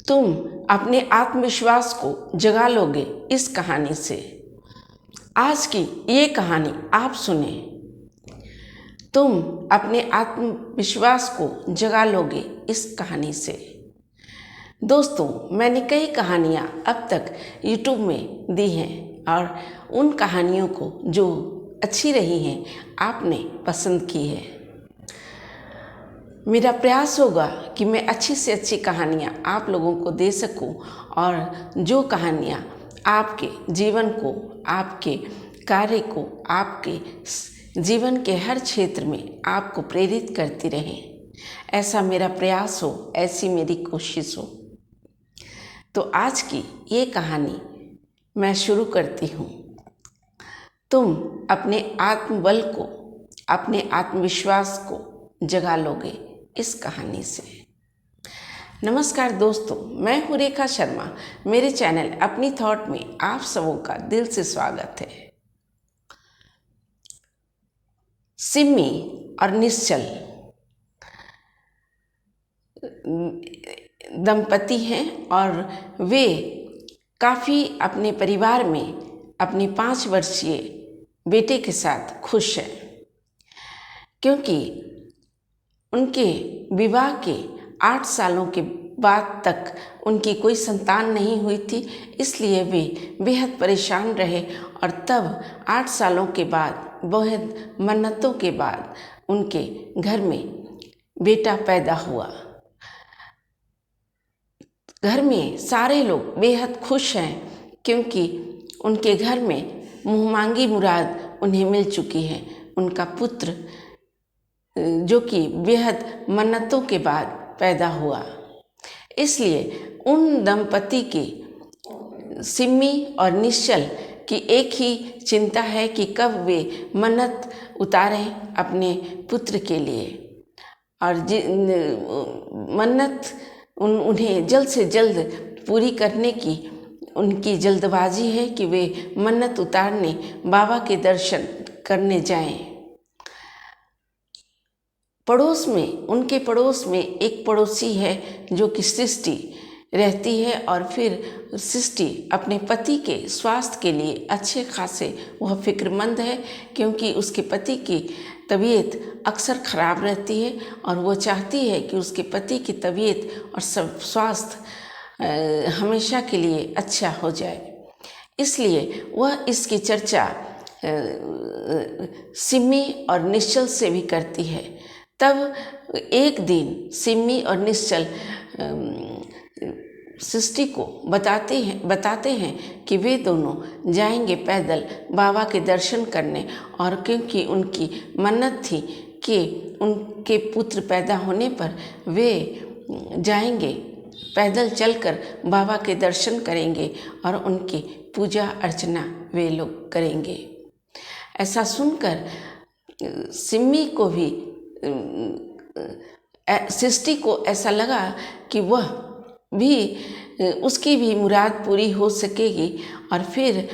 तुम अपने आत्मविश्वास को जगा लोगे इस कहानी से। आज की ये कहानी आप सुने। तुम अपने आत्मविश्वास को जगा लोगे इस कहानी से। दोस्तों, मैंने कई कहानियाँ अब तक YouTube में दी हैं और उन कहानियों को जो अच्छी रही हैं आपने पसंद की है। मेरा प्रयास होगा कि मैं अच्छी से अच्छी कहानियाँ आप लोगों को दे सकूं और जो कहानियाँ आपके जीवन को, आपके कार्य को, आपके जीवन के हर क्षेत्र में आपको प्रेरित करती रहें, ऐसा मेरा प्रयास हो, ऐसी मेरी कोशिश हो। तो आज की ये कहानी मैं शुरू करती हूँ। तुम अपने आत्मबल को, अपने आत्मविश्वास को जगा लोगे इस कहानी से। नमस्कार दोस्तों, मैं हूँ रेखा शर्मा। मेरे चैनल अपनी थॉट में आप सबों का दिल से स्वागत है। सिमी और निश्चल दंपति हैं और वे काफ़ी अपने परिवार में अपने 5 वर्षीय बेटे के साथ खुश हैं, क्योंकि उनके विवाह के 8 सालों के बाद तक उनकी कोई संतान नहीं हुई थी। इसलिए वे बेहद परेशान रहे और तब 8 सालों के बाद, बेहद मन्नतों के बाद उनके घर में बेटा पैदा हुआ। घर में सारे लोग बेहद खुश हैं, क्योंकि उनके घर में मुँह मांगी मुराद उन्हें मिल चुकी है। उनका पुत्र जो कि बेहद मन्नतों के बाद पैदा हुआ। इसलिए उन दंपति की, सिमी और निश्चल की एक ही चिंता है कि कब वे मन्नत उतारें अपने पुत्र के लिए, और मन्नत उन्हें जल्द से जल्द पूरी करने की उनकी जल्दबाजी है कि वे मन्नत उतारने बाबा के दर्शन करने जाएं। पड़ोस में, उनके पड़ोस में एक पड़ोसी है जो कि सृष्टि रहती है, और फिर सृष्टि अपने पति के स्वास्थ्य के लिए अच्छे खासे वह फिक्रमंद है, क्योंकि उसके पति की तबीयत अक्सर ख़राब रहती है और वह चाहती है कि उसके पति की तबीयत और सब स्वास्थ्य हमेशा के लिए अच्छा हो जाए। इसलिए वह इसकी चर्चा सिमी और निश्चल से भी करती है। तब एक दिन सिमी और निश्चल सृष्टि को बताते हैं कि वे दोनों जाएंगे पैदल बाबा के दर्शन करने, और क्योंकि उनकी मन्नत थी कि उनके पुत्र पैदा होने पर वे जाएंगे पैदल चलकर बाबा के दर्शन करेंगे और उनकी पूजा अर्चना वे लोग करेंगे। ऐसा सुनकर सिमी को भी, सृष्टि को ऐसा लगा कि वह भी, उसकी भी मुराद पूरी हो सकेगी, और फिर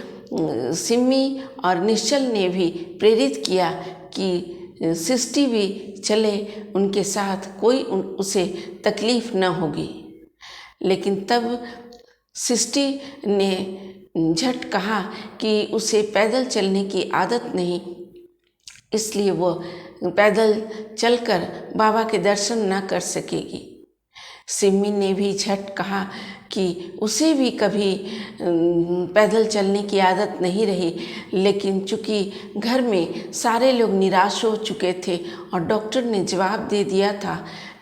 सिमी और निश्चल ने भी प्रेरित किया कि सृष्टि भी चले उनके साथ, कोई उसे तकलीफ़ न होगी। लेकिन तब सृष्टि ने झट कहा कि उसे पैदल चलने की आदत नहीं, इसलिए वो पैदल चलकर बाबा के दर्शन न कर सकेगी। सिमी ने भी झट कहा कि उसे भी कभी पैदल चलने की आदत नहीं रही, लेकिन चूँकि घर में सारे लोग निराश हो चुके थे और डॉक्टर ने जवाब दे दिया था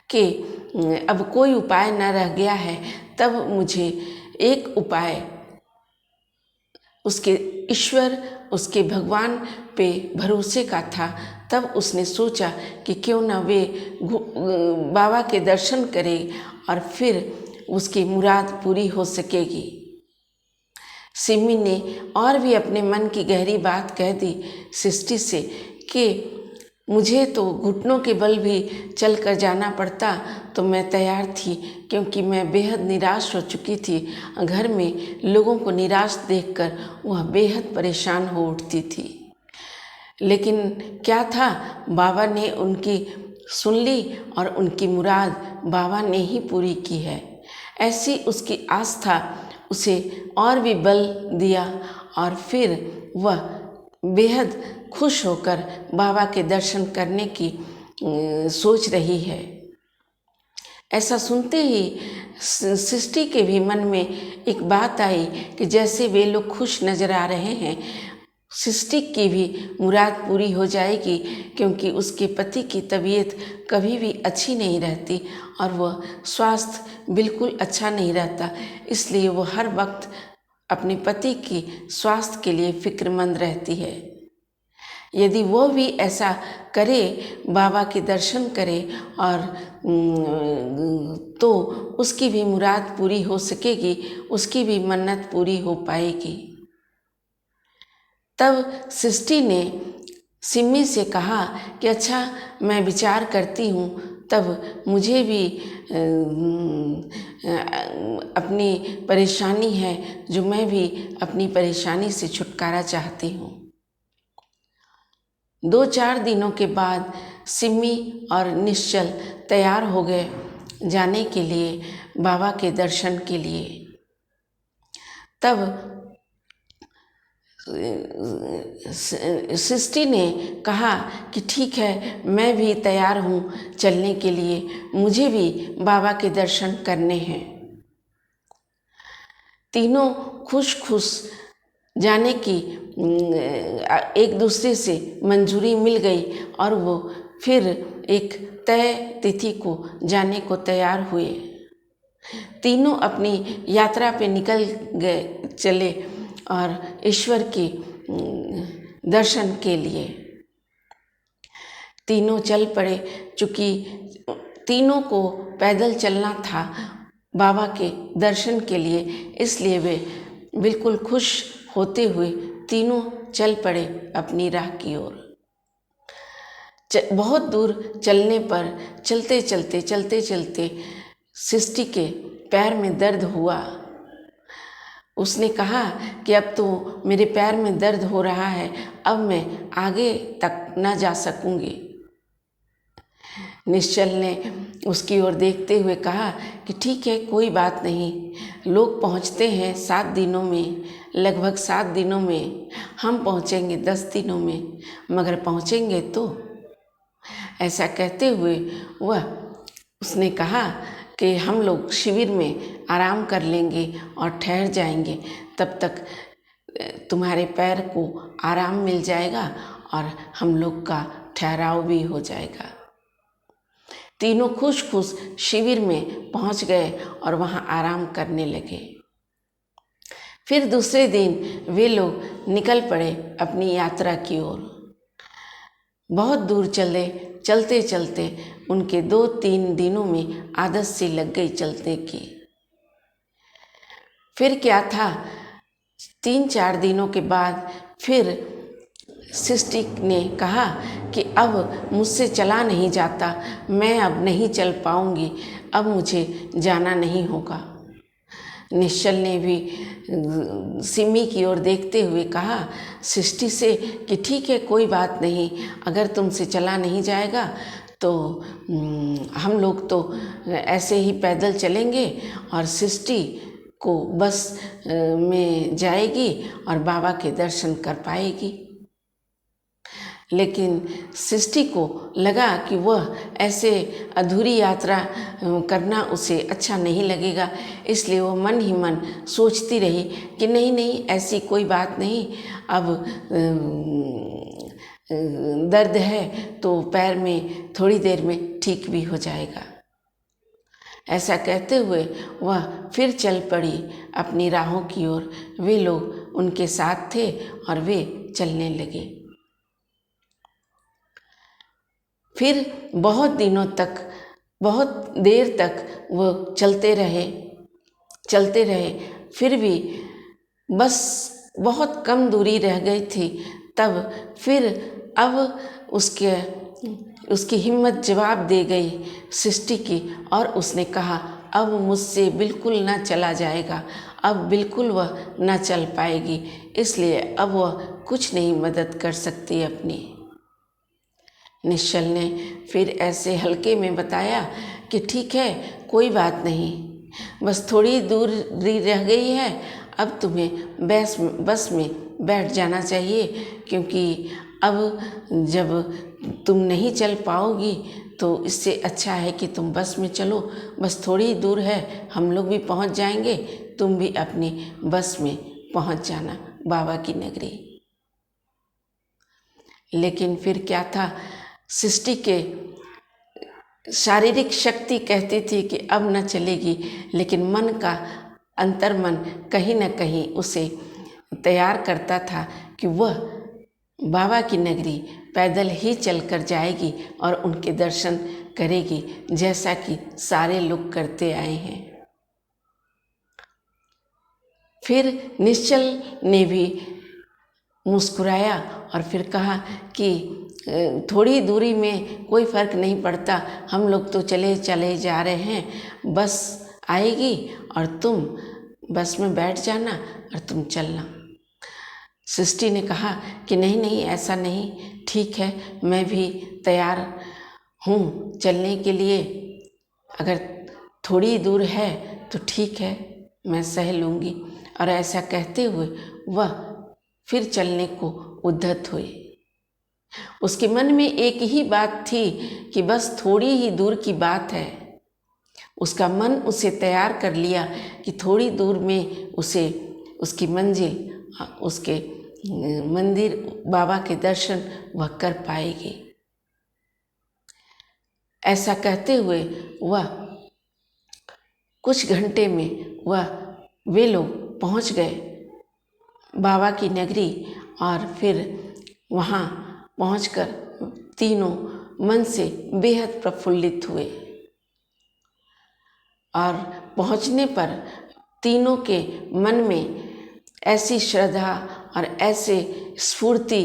कि अब कोई उपाय न रह गया है, तब मुझे एक उपाय उसके ईश्वर, उसके भगवान पे भरोसे का था। तब उसने सोचा कि क्यों ना वे बाबा के दर्शन करें और फिर उसकी मुराद पूरी हो सकेगी। सिमी ने और भी अपने मन की गहरी बात कह दी सृष्टि से कि मुझे तो घुटनों के बल भी चलकर जाना पड़ता तो मैं तैयार थी, क्योंकि मैं बेहद निराश हो चुकी थी। घर में लोगों को निराश देखकर वह बेहद परेशान हो उठती थी। लेकिन क्या था, बाबा ने उनकी सुन ली और उनकी मुराद बाबा ने ही पूरी की है। ऐसी उसकी आस्था उसे और भी बल दिया और फिर वह बेहद खुश होकर बाबा के दर्शन करने की सोच रही है। ऐसा सुनते ही सृष्टि के भी मन में एक बात आई कि जैसे वे लोग खुश नजर आ रहे हैं, सृष्टि की भी मुराद पूरी हो जाएगी, क्योंकि उसके पति की तबीयत कभी भी अच्छी नहीं रहती और वह स्वास्थ्य बिल्कुल अच्छा नहीं रहता। इसलिए वो हर वक्त अपने पति की स्वास्थ्य के लिए फिक्रमंद रहती है। यदि वो भी ऐसा करे, बाबा के दर्शन करे, और तो उसकी भी मुराद पूरी हो सकेगी, उसकी भी मन्नत पूरी हो पाएगी। तब सृष्टि ने सिम्मी से कहा कि अच्छा, मैं विचार करती हूँ, तब मुझे भी अपनी परेशानी है जो मैं भी अपनी परेशानी से छुटकारा चाहती हूँ। 2-4 दिनों के बाद सिम्मी और निश्चल तैयार हो गए जाने के लिए, बाबा के दर्शन के लिए। तब सृष्टि ने कहा कि ठीक है, मैं भी तैयार हूँ चलने के लिए, मुझे भी बाबा के दर्शन करने हैं। तीनों खुश जाने की एक दूसरे से मंजूरी मिल गई और वो फिर एक तय तिथि को जाने को तैयार हुए। तीनों अपनी यात्रा पे निकल गए चले और ईश्वर के दर्शन के लिए तीनों चल पड़े। चूँकि तीनों को पैदल चलना था बाबा के दर्शन के लिए, इसलिए वे बिल्कुल खुश होते हुए तीनों चल पड़े अपनी राह की ओर। बहुत दूर चलने पर चलते चलते सृष्टि के पैर में दर्द हुआ। उसने कहा कि अब तो मेरे पैर में दर्द हो रहा है, अब मैं आगे तक न जा सकूंगी। निश्चल ने उसकी ओर देखते हुए कहा कि ठीक है, कोई बात नहीं, लोग पहुंचते हैं 7 दिनों में, लगभग 7 दिनों में, हम पहुंचेंगे 10 दिनों में, मगर पहुंचेंगे तो। ऐसा कहते हुए उसने कहा कि हम लोग शिविर में आराम कर लेंगे और ठहर जाएंगे, तब तक तुम्हारे पैर को आराम मिल जाएगा और हम लोग का ठहराव भी हो जाएगा। तीनों खुश शिविर में पहुंच गए और वहां आराम करने लगे। फिर दूसरे दिन वे लोग निकल पड़े अपनी यात्रा की ओर। बहुत दूर चलते उनके 2-3 दिनों में आदत सी लग गई चलने की। फिर क्या था, 3-4 दिनों के बाद फिर सृष्टि ने कहा कि अब मुझसे चला नहीं जाता, मैं अब नहीं चल पाऊंगी, अब मुझे जाना नहीं होगा। निश्चल ने भी सिम्मी की ओर देखते हुए कहा सृष्टि से कि ठीक है, कोई बात नहीं, अगर तुमसे चला नहीं जाएगा तो हम लोग तो ऐसे ही पैदल चलेंगे और सृष्टि को बस में जाएगी और बाबा के दर्शन कर पाएगी। लेकिन सृष्टि को लगा कि वह ऐसे अधूरी यात्रा करना उसे अच्छा नहीं लगेगा, इसलिए वो मन ही मन सोचती रही कि नहीं, ऐसी कोई बात नहीं, अब दर्द है तो पैर में थोड़ी देर में ठीक भी हो जाएगा। ऐसा कहते हुए वह फिर चल पड़ी अपनी राहों की ओर। वे लोग उनके साथ थे और वे चलने लगे। फिर बहुत दिनों तक, बहुत देर तक वो चलते रहे। फिर भी बस बहुत कम दूरी रह गई थी। तब फिर अब उसकी हिम्मत जवाब दे गई सृष्टि की और उसने कहा अब मुझसे बिल्कुल ना चला जाएगा, अब बिल्कुल वह ना चल पाएगी, इसलिए अब वह कुछ नहीं मदद कर सकती अपनी। निश्चल ने फिर ऐसे हल्के में बताया कि ठीक है, कोई बात नहीं, बस थोड़ी दूर रह गई है, अब तुम्हें बस में बैठ जाना चाहिए, क्योंकि अब जब तुम नहीं चल पाओगी तो इससे अच्छा है कि तुम बस में चलो। बस थोड़ी दूर है, हम लोग भी पहुंच जाएंगे, तुम भी अपनी बस में पहुंच जाना बाबा की नगरी। लेकिन फिर क्या था, सृष्टि के शारीरिक शक्ति कहती थी कि अब न चलेगी, लेकिन मन का अंतर्मन कहीं न कहीं उसे तैयार करता था कि वह बाबा की नगरी पैदल ही चलकर जाएगी और उनके दर्शन करेगी, जैसा कि सारे लोग करते आए हैं। फिर निश्चल ने भी मुस्कुराया और फिर कहा कि थोड़ी दूरी में कोई फ़र्क नहीं पड़ता, हम लोग तो चले चले जा रहे हैं, बस आएगी और तुम बस में बैठ जाना और तुम चलना। सृष्टि ने कहा कि नहीं नहीं, ऐसा नहीं, ठीक है, मैं भी तैयार हूँ चलने के लिए, अगर थोड़ी दूर है तो ठीक है, मैं सह लूँगी। और ऐसा कहते हुए वह फिर चलने को उद्यत हुई। उसके मन में एक ही बात थी कि बस थोड़ी ही दूर की बात है। उसका मन उसे तैयार कर लिया कि थोड़ी दूर में उसे उसकी मंजिल, उसके मंदिर, बाबा के दर्शन वह कर पाएगी। ऐसा कहते हुए वह कुछ घंटे में वे लोग पहुंच गए बाबा की नगरी। और फिर वहाँ पहुंचकर तीनों मन से बेहद प्रफुल्लित हुए। और पहुंचने पर तीनों के मन में ऐसी श्रद्धा और ऐसे स्फूर्ति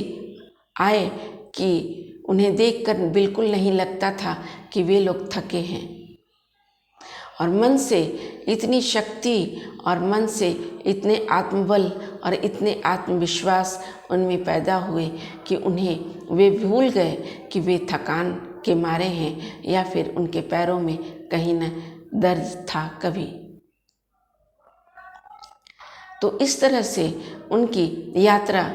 आए कि उन्हें देखकर बिल्कुल नहीं लगता था कि वे लोग थके हैं। और मन से इतनी शक्ति और मन से इतने आत्मबल और इतने आत्मविश्वास उनमें पैदा हुए कि वे भूल गए कि वे थकान के मारे हैं या फिर उनके पैरों में कहीं न दर्द था कभी। तो इस तरह से उनकी यात्रा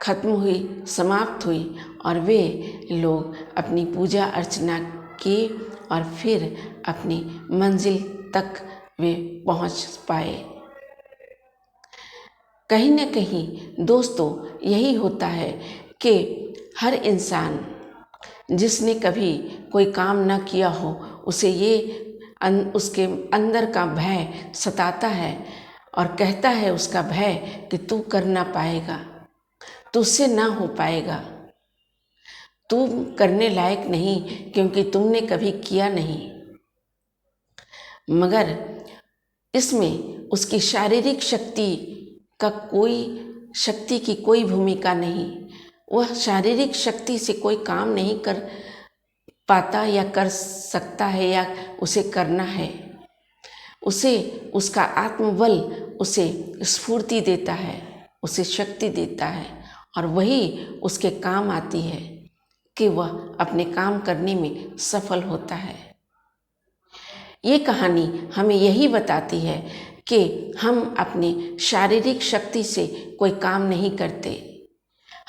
खत्म हुई, समाप्त हुई और वे लोग अपनी पूजा अर्चना की और फिर अपनी मंजिल तक वे पहुंच पाए। कहीं न कहीं दोस्तों, यही होता है कि हर इंसान जिसने कभी कोई काम न किया हो, उसे उसके अंदर का भय सताता है और कहता है उसका भय कि तू कर ना पाएगा, तुझसे ना हो पाएगा, तुम करने लायक नहीं, क्योंकि तुमने कभी किया नहीं। मगर इसमें उसकी शारीरिक शक्ति की कोई भूमिका नहीं। वह शारीरिक शक्ति से कोई काम नहीं कर पाता या कर सकता है या उसे करना है। उसे उसका आत्मबल उसे स्फूर्ति देता है, उसे शक्ति देता है और वही उसके काम आती है कि वह अपने काम करने में सफल होता है। ये कहानी हमें यही बताती है कि हम अपनी शारीरिक शक्ति से कोई काम नहीं करते।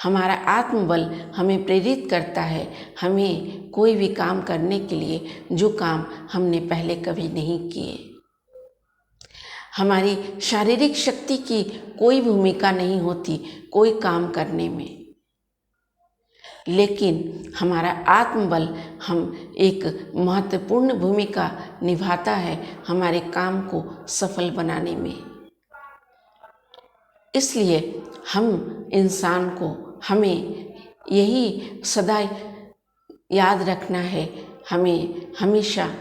हमारा आत्मबल हमें प्रेरित करता है, हमें कोई भी काम करने के लिए जो काम हमने पहले कभी नहीं किए। हमारी शारीरिक शक्ति की कोई भूमिका नहीं होती कोई काम करने में, लेकिन हमारा आत्मबल एक महत्वपूर्ण भूमिका निभाता है हमारे काम को सफल बनाने में। इसलिए हमें यही सदा याद रखना है, हमें हमेशा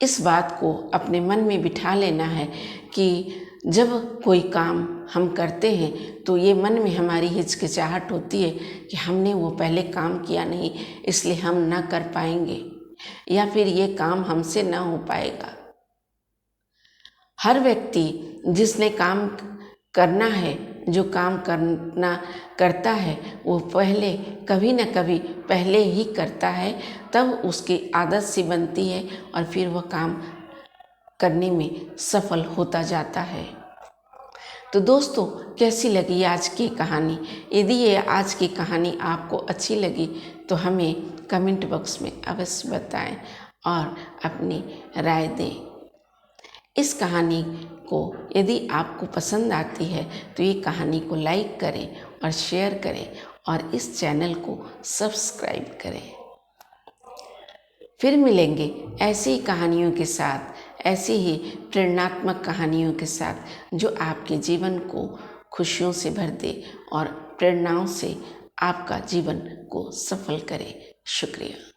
इस बात को अपने मन में बिठा लेना है कि जब कोई काम हम करते हैं तो ये मन में हमारी हिचकिचाहट होती है कि हमने वो पहले काम किया नहीं, इसलिए हम ना कर पाएंगे या फिर ये काम हमसे ना हो पाएगा। हर व्यक्ति जिसने काम करना है, जो काम करता है, वो कभी न कभी पहले ही करता है, तब उसकी आदत सी बनती है और फिर वह काम करने में सफल होता जाता है। तो दोस्तों, कैसी लगी आज की कहानी? यदि ये आज की कहानी आपको अच्छी लगी तो हमें कमेंट बॉक्स में अवश्य बताएं और अपनी राय दें। इस कहानी को यदि आपको पसंद आती है तो ये कहानी को लाइक करें और शेयर करें और इस चैनल को सब्सक्राइब करें। फिर मिलेंगे ऐसी ही कहानियों के साथ, ऐसी ही प्रेरणात्मक कहानियों के साथ जो आपके जीवन को खुशियों से भर दे और प्रेरणाओं से आपका जीवन को सफल करे। शुक्रिया।